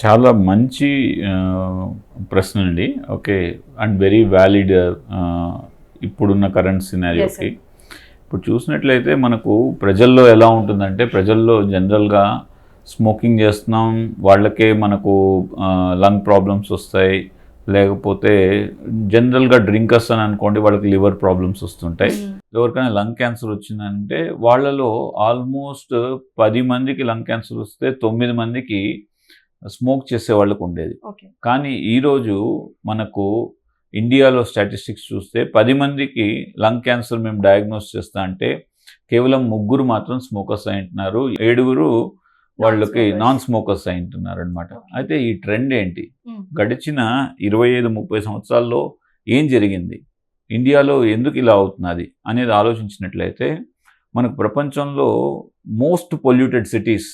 చాలా మంచి ప్రశ్న అండి. ఓకే. అండ్ వెరీ వ్యాలిడ్ ఇప్పుడున్న కరెంట్ సినారియోకి. ఇప్పుడు చూసినట్లయితే మనకు ప్రజల్లో ఎలా ఉంటుందంటే, ప్రజల్లో జనరల్గా స్మోకింగ్ చేస్తున్నాం, వాళ్ళకే మనకు లంగ్ ప్రాబ్లమ్స్ వస్తాయి, లేకపోతే జనరల్గా డ్రింకర్స్ అని అనుకోండి, వాళ్ళకి లివర్ ప్రాబ్లమ్స్ వస్తుంటాయి. ఎవరికైనా లంగ్ క్యాన్సర్ వచ్చిందంటే వాళ్ళలో ఆల్మోస్ట్ 10 మందికి లంగ్ క్యాన్సర్ వస్తే 9 మందికి స్మోక్ చేసే వాళ్ళకు ఉండేది. కానీ ఈరోజు మనకు ఇండియాలో స్టాటిస్టిక్స్ చూస్తే 10 మందికి లంగ్ క్యాన్సర్ మేము డయాగ్నోస్ చేస్తా అంటే కేవలం 3 మాత్రం స్మోకర్స్ అయింటున్నారు, 7 వాళ్ళకి నాన్ స్మోకర్స్ అయింటున్నారు అనమాట. అయితే ఈ ట్రెండ్ ఏంటి, గడిచిన 25-30 సంవత్సరాల్లో ఏం జరిగింది, ఇండియాలో ఎందుకు ఇలా అవుతున్నది అనేది ఆలోచించినట్లయితే మనకు ప్రపంచంలో మోస్ట్ పొల్యూటెడ్ సిటీస్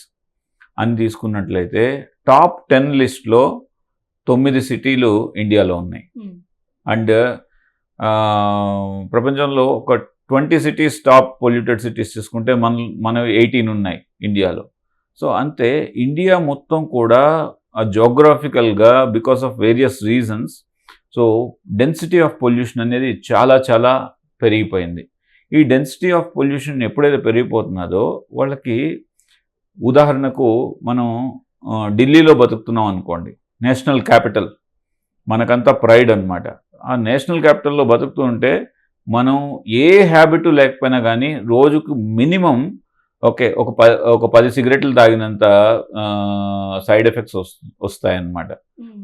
అని తీసుకున్నట్లయితే టాప్ 10 లిస్ట్లో 9 సిటీలు ఇండియాలో ఉన్నాయి. అండ్ ప్రపంచంలో ఒక 20 సిటీస్ టాప్ పొల్యూటెడ్ సిటీస్ తీసుకుంటే మన 18 ఉన్నాయి ఇండియాలో. సో అంతే ఇండియా మొత్తం కూడా జోగ్రాఫికల్గా because of various reasons so density of pollution అనేది చాలా చాలా పెరిగిపోయింది. ఈ డెన్సిటీ ఆఫ్ పొల్యూషన్ ఎప్పుడైతే పెరిగిపోతున్నదో వాళ్ళకి, ఉదాహరణకు మనం ఢిల్లీలో బతుకుతున్నాం అనుకోండి, నేషనల్ క్యాపిటల్ మనకంతా ప్రైడ్ అనమాట. ఆ నేషనల్ క్యాపిటల్లో బతుకుతూ ఉంటే మనం ఏ హ్యాబిట్ లేకపోయినా కానీ రోజుకు మినిమం ఒక 10 సిగరెట్లు తాగినంత సైడ్ ఎఫెక్ట్స్ వస్తాయన్నమాట.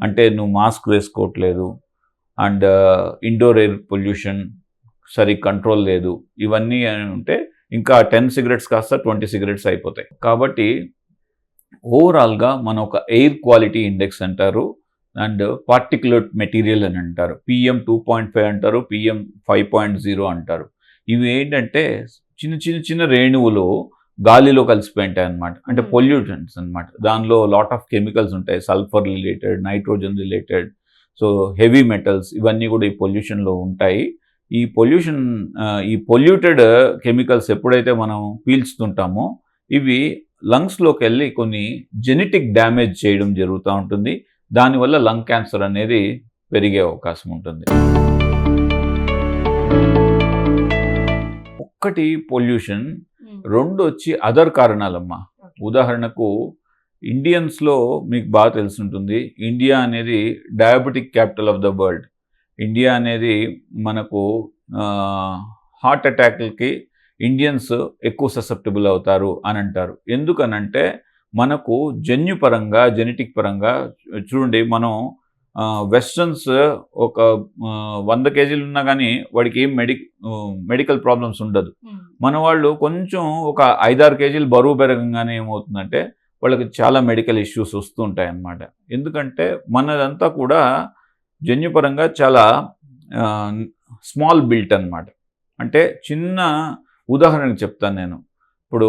అంటే నువ్వు మాస్క్ వేసుకోవట్లేదు, అండ్ ఇండోర్ ఎయిర్ పొల్యూషన్ సరిగ్గా కంట్రోల్ లేదు, ఇవన్నీ ఉంటే ఇంకా 10 సిగరెట్స్ కాస్త 20 సిగరెట్స్ అయిపోతాయి. కాబట్టి ఓవరాల్గా మన ఒక ఎయిర్ క్వాలిటీ ఇండెక్స్ అంటారు, అండ్ పార్టిక్యులేట్ మెటీరియల్ అని అంటారు, PM 2.5 అంటారు, PM 5.0 అంటారు. ఇవి ఏంటంటే చిన్న రేణువులు గాలిలో కలిసిపోయి ఉంటాయి అన్నమాట. అంటే పొల్యూటెంట్స్ అనమాట. దానిలో లాట్ ఆఫ్ కెమికల్స్ ఉంటాయి, sulphur related, nitrogen related, so heavy metals, ఇవన్నీ కూడా ఈ పొల్యూషన్లో ఉంటాయి. ఈ పొల్యూటెడ్ కెమికల్స్ ఎప్పుడైతే మనం పీల్చుతుంటామో ఇవి లంగ్స్లోకి వెళ్ళి కొన్ని జెనెటిక్ డ్యామేజ్ చేయడం జరుగుతూ ఉంటుంది. దానివల్ల లంగ్ క్యాన్సర్ అనేది పెరిగే అవకాశం ఉంటుంది. ఒక్కటి పొల్యూషన్, 2 వచ్చి అదర్ కారణాలమ్మా. ఉదాహరణకు ఇండియన్స్లో మీకు బాగా తెలుసుంటుంది, ఇండియా అనేది diabetic capital of the world. India అనేది మనకు హార్ట్ అటాక్లకి ఇండియన్స్ ఎక్కువ ససెప్టబుల్ అవుతారు అని అంటారు. ఎందుకనంటే మనకు జన్యుపరంగా, జెనెటిక్ పరంగా చూడండి, మనం వెస్టర్న్స్ ఒక 100 కేజీలు ఉన్నా కానీ వాడికి ఏం మెడికల్ ప్రాబ్లమ్స్ ఉండదు. మన వాళ్ళు కొంచెం ఒక 5-6 కేజీలు బరువు పెరగంగానే ఏమవుతుందంటే వాళ్ళకి చాలా మెడికల్ ఇష్యూస్ వస్తూ ఉంటాయి అన్నమాట. ఎందుకంటే మనదంతా కూడా జన్యుపరంగా చాలా స్మాల్ బిల్ట్ అన్నమాట. అంటే చిన్న ఉదాహరణకు చెప్తాను నేను. ఇప్పుడు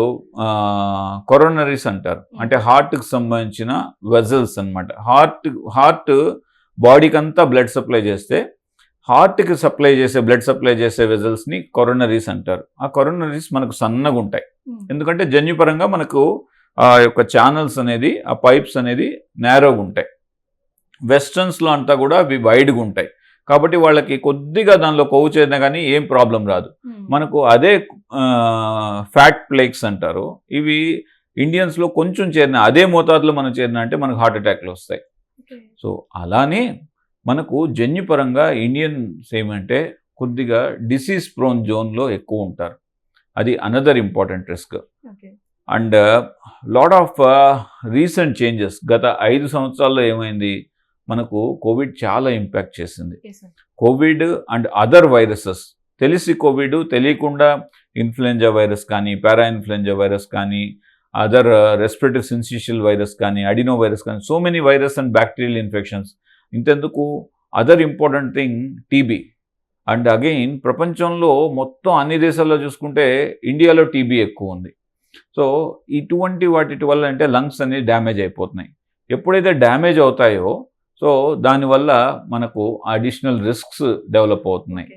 కొరోనరీస్ అంటారు, అంటే హార్ట్కి సంబంధించిన వెజల్స్ అన్నమాట. హార్ట్ బాడీకి అంతా బ్లడ్ సప్లై చేస్తే హార్ట్కి బ్లడ్ సప్లై చేసే వెజల్స్ని కొరోనరీస్ అంటారు. ఆ కొరోనరీస్ మనకు సన్నగా ఉంటాయి, ఎందుకంటే జన్యుపరంగా మనకు ఆ యొక్క ఛానల్స్ అనేది, ఆ పైప్స్ అనేది నేరోగా ఉంటాయి. వెస్టర్న్స్లో అంతా కూడా అవి వైడ్గా ఉంటాయి. కాబట్టి వాళ్ళకి కొద్దిగా దానిలో కొవ్వు చేరినా కానీ ఏం ప్రాబ్లం రాదు. మనకు అదే ఫ్యాట్ ప్లేక్స్ అంటారు, ఇవి ఇండియన్స్లో కొంచెం చేరిన, అదే మోతాదులో మనం చేరిన అంటే మనకు హార్ట్ అటాక్లు వస్తాయి. సో అలానే మనకు జన్యుపరంగా ఇండియన్స్ ఏమంటే కొద్దిగా డిసీజ్ ప్రోన్ జోన్లో ఎక్కువ ఉంటారు. అది another important risk. And lot of recent changes, గత 5 సంవత్సరాల్లో ఏమైంది, మనకు కోవిడ్ చాలా ఇంపాక్ట్ చేసింది. కోవిడ్ అండ్ అదర్ వైరసెస్, తెలిసి కోవిడ్, తెలియకుండా ఇన్ఫ్లుయెంజా వైరస్ కానీ, పారా ఇన్ఫ్లుయెంజా వైరస్ కానీ, అదర్ రెస్పిరేటరీ సిన్సిషియల్ వైరస్ కానీ, అడినో వైరస్ కానీ, so many virus and bacterial infections. ఇంతెందుకు other important thing TB. And again ప్రపంచంలో మొత్తం అన్ని దేశాల్లో చూసుకుంటే ఇండియాలో టీబీ ఎక్కువ ఉంది. సో ఇటువంటి వాటి వల్ల అంటే లంగ్స్ అనేవి డ్యామేజ్ అయిపోతున్నాయి. ఎప్పుడైతే డ్యామేజ్ అవుతాయో సో దానివల్ల మనకు అడిషనల్ రిస్క్స్ డెవలప్ అవుతున్నాయి.